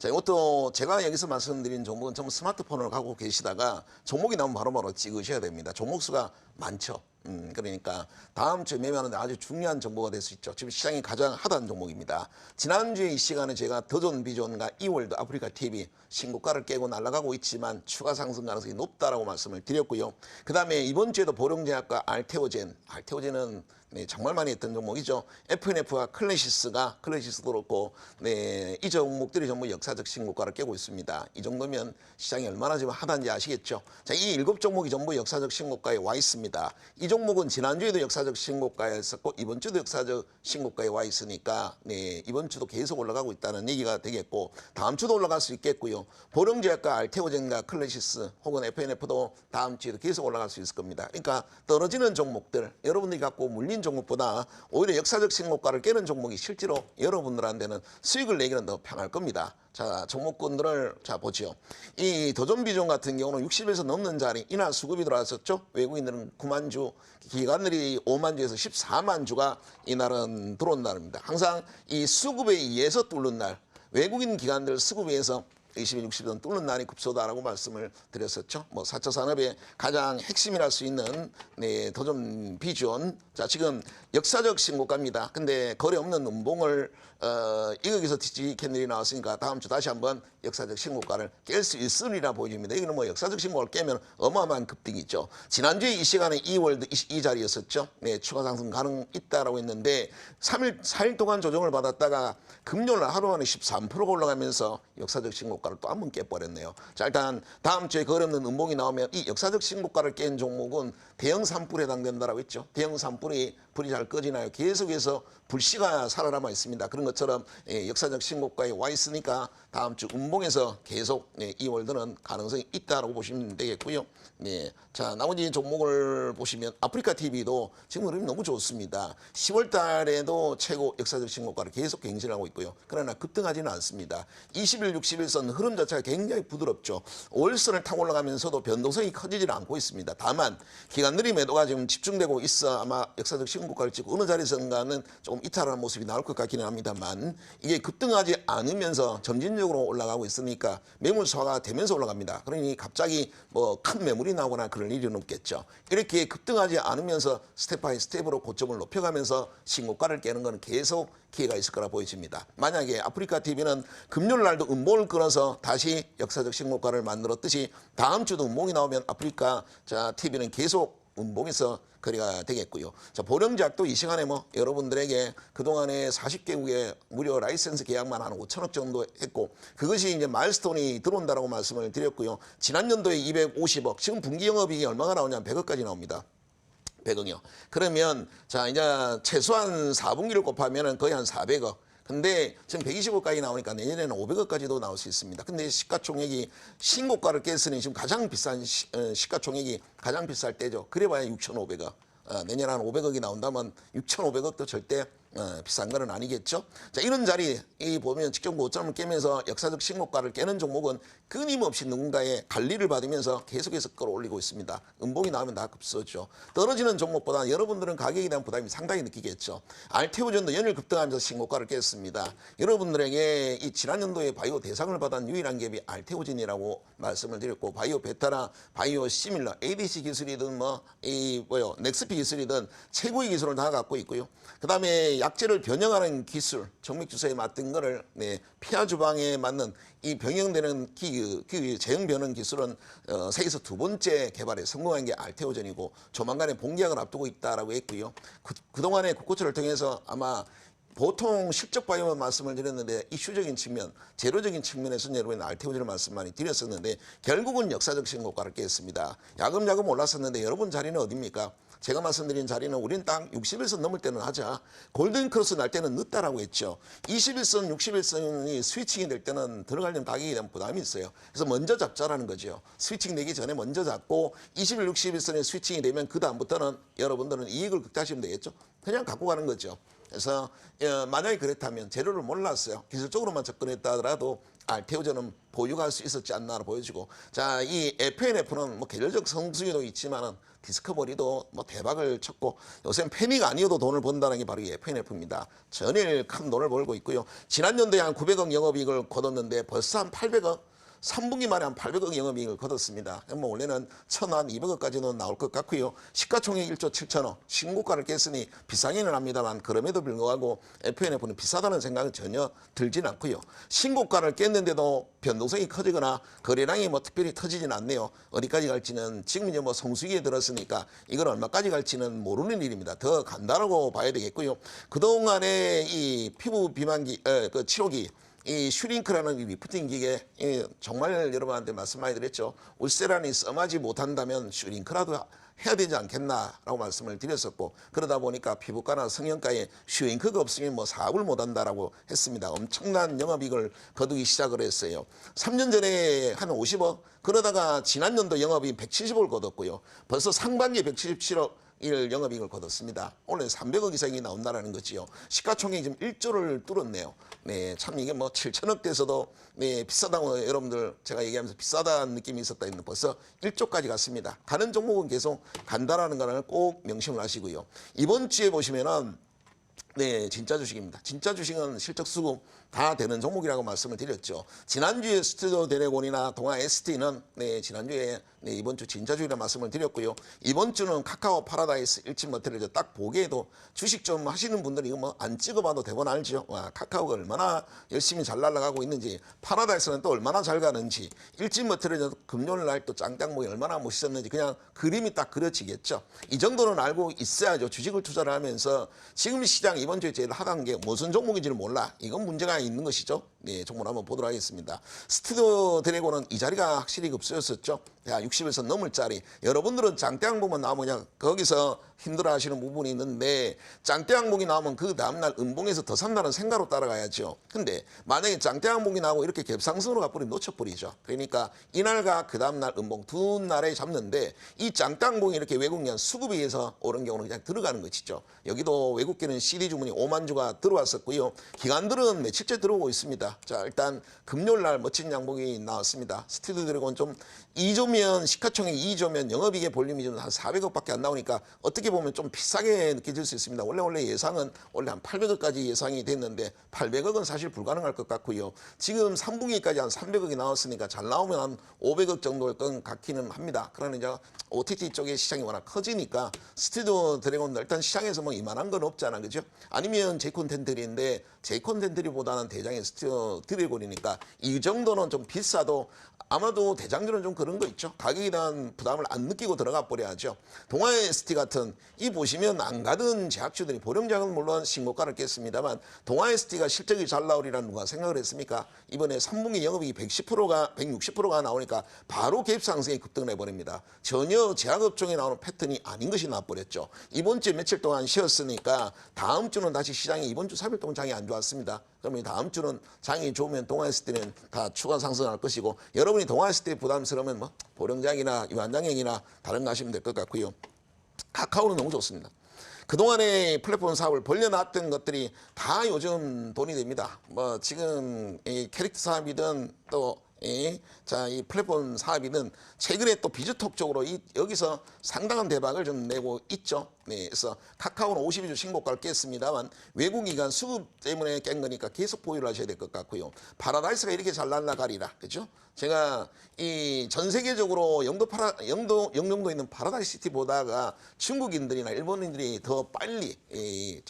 자, 이것도 제가 여기서 말씀드린 종목은 전부 스마트폰을 갖고 계시다가 종목이 나오면 바로바로 찍으셔야 됩니다. 종목 수가 많죠. 그러니까 다음 주에 매매하는데 아주 중요한 정보가 될 수 있죠. 지금 시장이 가장 핫한 종목입니다. 지난주에 이 시간에 제가 더존 비존과 이월드 아프리카 TV 신고가를 깨고 날아가고 있지만 추가 상승 가능성이 높다라고 말씀을 드렸고요. 그 다음에 이번 주에도 보령제약과 알테오젠은 네, 정말 많이 했던 종목이죠. FNF와 클래시스도 그렇고 이 종목들이 전부 역사적 신고가를 깨고 있습니다. 이 정도면 시장이 얼마나 지금 핫한지 아시겠죠. 자, 이 7종목이 전부 역사적 신고가에 와 있습니다. 이 종목은 지난주에도 역사적 신고가에 있었고 이번 주도 역사적 신고가에 와 있으니까 네, 이번 주도 계속 올라가고 있다는 얘기가 되겠고 다음 주도 올라갈 수 있겠고요. 보령제약과 알테오젠과 클래시스 혹은 FNF도 다음 주에도 계속 올라갈 수 있을 겁니다. 그러니까 떨어지는 종목들 여러분들이 갖고 물린 종목보다 오히려 역사적 신고가를 깨는 종목이 실제로 여러분들한테는 수익을 내기는 더 편할 겁니다. 자, 종목군들을 자 보죠. 이 도전비전 같은 경우는 60에서 넘는 자리 이날 수급이 들어왔었죠. 외국인들은 9만 주, 기관들이 5만 주에서 14만 주가 이날은 들어온 날입니다. 항상 이 수급에 의해서 뚫는 날, 외국인 기관들 수급에 의해서 20일, 60일 뚫는 날이 급소다라고 말씀을 드렸었죠. 뭐 4차 산업의 가장 핵심이랄 수 있는 네, 도전 비전. 자, 지금 역사적 신고가입니다. 근데 거래 없는 음봉을 여기서 TG 캔들이 나왔으니까 다음 주 다시 한번 역사적 신고가를 깰 수 있으리라 보여집니다. 이거는 뭐 역사적 신고가를 깨면 어마어마한 급등이죠. 지난주에 이 시간에 이월드 이 자리였었죠. 네, 추가 상승 가능 있다라고 했는데 4일 동안 조정을 받았다가 금요일 날 하루 만에 13%가 올라가면서 역사적 신고가를 또 한 번 깨버렸네요. 자, 일단 다음 주에 거래 없는 음봉이 나오면 이 역사적 신고가를 깬 종목은 대형 산불에 해당된다라고 했죠. 대형 산불이 불이 잘 꺼지나요? 계속해서 불씨가 살아남아 있습니다. 그런 것처럼 역사적 신고가에 와 있으니까 다음 주 음봉에서 계속 이월드는 가능성이 있다라고 보시면 되겠고요. 네, 자, 나머지 종목을 보시면 아프리카 TV도 지금 흐름이 너무 좋습니다. 10월 달에도 최고 역사적 신고가를 계속 갱신하고 있고요. 그러나 급등하지는 않습니다. 20일, 60일선 흐름 자체가 굉장히 부드럽죠. 5일선을 타고 올라가면서도 변동성이 커지지 않고 있습니다. 다만 기관들이 매도가 지금 집중되고 있어 아마 역사적 신고가를 찍고 어느 자리선가는 조금 이탈하는 모습이 나올 것 같기는 합니다만 이게 급등하지 않으면서 점진적으로 올라가고 있으니까 매물 소화가 되면서 올라갑니다. 그러니 갑자기 뭐 큰 매물이 나오거나 그럴 일은 없겠죠. 이렇게 급등하지 않으면서 스텝 바이 스텝으로 고점을 높여가면서 신고가를 깨는 것은 계속 기회가 있을 거라 보여집니다. 만약에 아프리카 TV는 금요일 날도 음봉을 끊어서 다시 역사적 신고가를 만들었듯이 다음 주도 음봉이 나오면 아프리카 TV는 계속 음봉에서 거래가 되겠고요. 자, 보령제약도 이 시간에 뭐 여러분들에게 그동안에 40개국의 무료 라이센스 계약만 한 5천억 정도 했고 그것이 이제 마일스톤이 들어온다라고 말씀을 드렸고요. 지난 연도에 250억, 지금 분기 영업이익이 얼마가 나오냐면 100억까지 나옵니다. 100억이요. 그러면 자, 이제 최소한 4분기를 곱하면은 거의 한 400억. 근데 지금 120억까지 나오니까 내년에는 500억까지도 나올 수 있습니다. 근데 시가총액이 신고가를 깼으니 지금 가장 비싼 시가총액이 가장 비쌀 때죠. 그래봐야 6,500억. 내년에 한 500억이 나온다면 6,500억도 절대 비싼 건 아니겠죠. 자, 이런 자리 이 보면 직전 고점을 깨면서 역사적 신고가를 깨는 종목은 끊임없이 누군가의 관리를 받으면서 계속해서 끌어올리고 있습니다. 음봉이 나오면 다 급소죠. 떨어지는 종목보다 여러분들은 가격에 대한 부담이 상당히 느끼겠죠. 알테오전도 연일 급등하면서 신고가를 깼습니다. 여러분들에게 이 지난 연도에 바이오 대상을 받은 유일한 갭이 알테오전이라고 말씀을 드렸고 바이오 베타나 바이오 시밀러 ADC 기술이든 넥스피 기술이든 최고의 기술을 다 갖고 있고요. 그다음에 약제를 변형하는 기술, 정맥주사에 맞든 거를 피하 주방에 맞는 이 변형되는 제형 변형 기술은 세계에서 두 번째 개발에 성공한 게 알테오전이고 조만간에 본계약을 앞두고 있다라고 했고요. 그동안의 국고처를 통해서 아마 보통 실적 바이오만 말씀을 드렸는데 이슈적인 측면, 재료적인 측면에서는 여러분 알테오전을 말씀 많이 드렸었는데 결국은 역사적 신고가를 깼습니다. 야금야금 올랐었는데 여러분 자리는 어디입니까? 제가 말씀드린 자리는 우리는 딱 60일선 넘을 때는 하자. 골든크로스 날 때는 늦다라고 했죠. 21선, 60일선이 스위칭이 될 때는 들어가려면 가격에 대한 부담이 있어요. 그래서 먼저 잡자라는 거죠. 스위칭 되기 전에 먼저 잡고 20일, 60일선에 스위칭이 되면 그 다음부터는 여러분들은 이익을 극대화하시면 되겠죠. 그냥 갖고 가는 거죠. 그래서 만약에 그렇다면 재료를 몰랐어요. 기술적으로만 접근했다 하더라도 알테오전은 보유할 수 있었지 않나로 보여지고, 자, 이 FNF는 뭐 계절적 성수기도 있지만은 디스커버리도 뭐 대박을 쳤고, 요새는 패미가 아니어도 돈을 번다는 게 바로 이 FNF입니다. 전일 큰 돈을 벌고 있고요. 지난 연도에 한 900억 영업이익을 거뒀는데 벌써 한 800억, 3분기 만에 한 800억 영업이익을 거뒀습니다. 뭐 원래는 1,200억까지는 나올 것 같고요. 시가총액 1조 7천억, 신고가를 깼으니 비싸기는 합니다만, 그럼에도 불구하고 FNF는 비싸다는 생각은 전혀 들진 않고요. 신고가를 깼는데도 변동성이 커지거나 거래량이 뭐 특별히 터지진 않네요. 어디까지 갈지는 지금 이제 뭐 성수기에 들었으니까 이걸 얼마까지 갈지는 모르는 일입니다. 더 간다라고 봐야 되겠고요. 그동안에 이 피부 비만기, 그 치료기, 이 슈링크라는 이 리프팅 기계, 정말 여러분한테 말씀 많이 드렸죠. 울세란이 써마지 못한다면 슈링크라도 해야 되지 않겠나라고 말씀을 드렸었고, 그러다 보니까 피부과나 성형과에 슈링크가 없으면 뭐 사업을 못한다라고 했습니다. 엄청난 영업이익을 거두기 시작을 했어요. 3년 전에 한 50억, 그러다가 지난 연도 영업이익 170억을 거뒀고요. 벌써 상반기에 177억 일 영업이익을 거뒀습니다. 오늘 300억 이상이 나온다는 거지요. 시가총액이 지금 1조를 뚫었네요. 네, 참 이게 뭐 7천억 대에서도 네, 비싸다고 여러분들 제가 얘기하면서 비싸다는 느낌이 있었다 했는데 벌써 1조까지 갔습니다. 가는 종목은 계속 간다라는 거는 꼭 명심을 하시고요. 이번 주에 보시면은 네, 진짜 주식입니다. 진짜 주식은 실적 수급 다 되는 종목이라고 말씀을 드렸죠. 지난주에 스튜디오 드래곤이나 동아 ST는 네, 지난주에 네, 이번 주 진짜 주식이라는 말씀을 드렸고요. 이번 주는 카카오 파라다이스 일진 머티리얼 딱 보기에도 주식 좀 하시는 분들이 이거 뭐 안 찍어봐도 대본 알죠. 와, 카카오가 얼마나 열심히 잘 날아가고 있는지, 파라다이스는 또 얼마나 잘 가는지, 일진 머티리얼 금요일 날 또 짱짱목이 얼마나 멋있었는지 그냥 그림이 딱 그려지겠죠. 이 정도는 알고 있어야죠. 주식을 투자를 하면서 지금 시장 이번 주에 제일 하단 게 무슨 종목인지를 몰라. 이건 문제가 있는 것이죠. 네, 종목을 한번 보도록 하겠습니다. 스튜디오 드래곤은 이 자리가 확실히 급소였었죠. 야, 60에서 넘을 자리. 여러분들은 장대 항목만 나오면 거기서 힘들어 하시는 부분이 있는데, 장대 항목이 나오면 그 다음날 음봉에서 더 산다는 생각으로 따라가야죠. 근데 만약에 장대 항목이 나오고 이렇게 갭상승으로 가버리면 놓쳐버리죠. 그러니까 이날과 그 다음날 음봉 두 날에 잡는데, 이 장대 항목이 이렇게 외국인 수급에 의해서 오른 경우는 그냥 들어가는 것이죠. 여기도 외국계는 CD 주문이 5만 주가 들어왔었고요. 기관들은 며칠째 들어오고 있습니다. 자, 일단 금요일날 멋진 양봉이 나왔습니다. 스튜디오 드래곤 좀 2조면 시가총액 2조면 영업이익의 볼륨이 좀 한 400억밖에 안 나오니까 어떻게 보면 좀 비싸게 느껴질 수 있습니다. 원래 예상은 원래 한 800억까지 예상이 됐는데 800억은 사실 불가능할 것 같고요. 지금 3분기까지 한 300억이 나왔으니까 잘 나오면 한 500억 정도일 건 같기는 합니다. 그러나 이제 OTT 쪽의 시장이 워낙 커지니까 스튜디오 드래곤도 일단 시장에서 뭐 이만한 건 없잖아, 그죠? 아니면 제이콘텐트리인데 제이콘텐트리보다는 대장의 스튜디오 드래곤이니까 이 정도는 좀 비싸도 아마도 대장주는 좀 그런 거 있죠. 가격에 대한 부담을 안 느끼고 들어가 버려야죠. 동아 ST 같은 이 보시면 안 가던 제약주들이 보령제약은 물론 신고가를 깼습니다만 동아 ST가 실적이 잘 나오리라는 누가 생각을 했습니까? 이번에 3분기 영업이익 160%가 나오니까 바로 갭상승에 급등을 해버립니다. 전혀 제약업종에 나오는 패턴이 아닌 것이 나와버렸죠. 이번 주에 며칠 동안 쉬었으니까 다음 주는 다시 시장이 이번 주 3일 동안 장이 안 좋았습니다. 그러면 다음 주는 장이 좋으면 동아 ST는 다 추가 상승할 것이고, 여러분이 동아 ST 부담스러우면 뭐 보령장이나 유한장형이나 다른 거 하시면 될 것 같고요. 카카오는 너무 좋습니다. 그동안에 플랫폼 사업을 벌려놨던 것들이 다 요즘 돈이 됩니다. 뭐 지금 이 캐릭터 사업이든 또 이 플랫폼 사업이든 최근에 또 비즈톡 쪽으로 여기서 상당한 대박을 좀 내고 있죠. 네, 그래서 카카오는 52주 신고가를 깼습니다만 외국기관 수급 때문에 깬 거니까 계속 보유를 하셔야 될 것 같고요. 파라다이스가 이렇게 잘 날아가리라, 그죠? 제가 이 전 세계적으로 영종도에 있는 파라다이스 시티 보다가 중국인들이나 일본인들이 더 빨리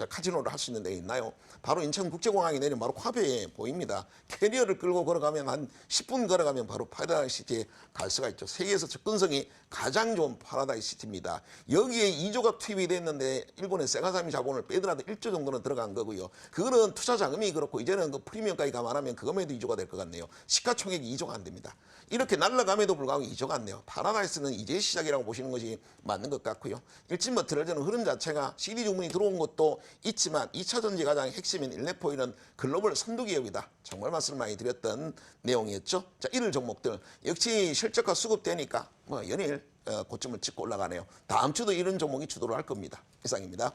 카지노를 할 수 있는 데 있나요? 바로 인천국제공항에 내리면 바로 코앞에 보입니다. 캐리어를 끌고 걸어가면 한 10분 걸어가면 바로 파라다이스 시티에 갈 수가 있죠. 세계에서 접근성이 가장 좋은 파라다이스 시티입니다. 여기에 2조가 투입이 됐는데 일본의 세가사미 자본을 빼더라도 1조 정도는 들어간 거고요. 그거는 투자 자금이 그렇고 이제는 그 프리미엄까지 감안하면 그것만 해도 2조가 될 것 같네요. 시가총액이 2조가 안 됩니다. 이렇게 날라감에도 불구하고 2조가 안 돼요. 파라다이스는 이제 시작이라고 보시는 것이 맞는 것 같고요. 일진 머티리얼은 흐름 자체가 CD 주문이 들어온 것도 있지만 2차 전지 가장 핵심인 일레포이는 글로벌 선도 기업이다. 정말 말씀을 많이 드렸던 내용이었죠. 자, 이를 종목들 역시 실적과 수급되니까 뭐 연일 고점을 찍고 올라가네요. 다음 주도 이런 종목이 주도를 할 겁니다. 이상입니다.